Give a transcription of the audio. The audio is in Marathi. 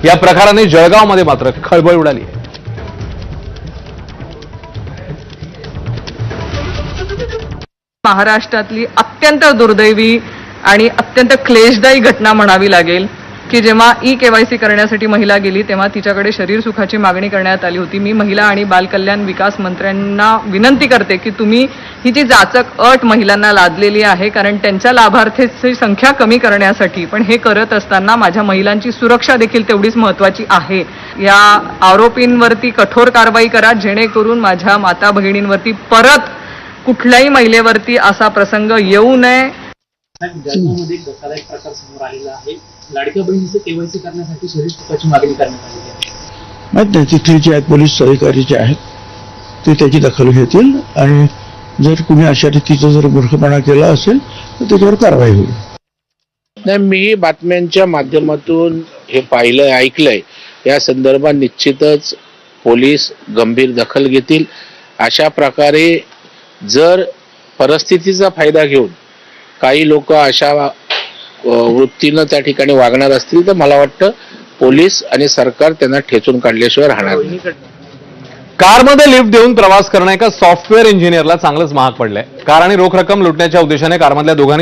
या प्रकाराने जळगावमध्ये मात्र खळबळ उडाली आहे. महाराष्ट्रातली अत्यंत दुर्दैवी आणि अत्यंत क्लेशदायी घटना म्हणावी लागेल की जेव्हा केवायसी करण्यासाठी महिला गेली तेव्हा तिच्याकडे शरीर सुखाची मागणी करण्यात आली होती. मी महिला आणि बालकल्याण विकास मंत्र्यांना विनंती करते की तुम्ही ही जी जाचक अट महिलांना लादलेली आहे, कारण त्यांच्या लाभार्थीची संख्या कमी करण्यासाठी, पण हे करत असताना माझ्या महिलांची सुरक्षा देखील तेवढीच महत्त्वाची आहे. या आरोपींवरती कठोर कारवाई करा जेणेकरून माझ्या माता भगिनींवरती परत कुठल्याही महिलेवरती असा प्रसंग येऊ नये. जळगावमध्ये एक धक्कादायक प्रकार समोर आलेला आहे. लाडक्या बहिणीचं केवायसी करण्यासाठी शरीर सुखाची मागणी करण्यात आली आहे. माहित नाही, तिथले जे आहेत पोलीस अधिकारी जे आहेत ते त्याची दखल घेतील आणि जर कुणी अशा रीतीचा जर मूर्खपणा केला असेल तर त्याच्यावर कारवाई होईल. नाही, मी बातम्यांच्या माध्यमातून हे पाहिलंय, ऐकलंय. या संदर्भात निश्चितच पोलीस गंभीर दखल घेतील. अशा प्रकारे जर परिस्थितीचा फायदा घेऊन काही लोक अशा वृत्तीनं त्या ठिकाणी वागणार असतील तर मला वाटतं पोलीस आणि सरकार त्यांना ठेचून काढल्याशिवाय राहणार नाही. कारमध्ये लिफ्ट देऊन प्रवास करणं एका सॉफ्टवेअर इंजिनियरला चांगलंच महाग पडलंय. कार आणि रोख रक्कम लुटण्याच्या उद्देशाने कारमधल्या दोघांनी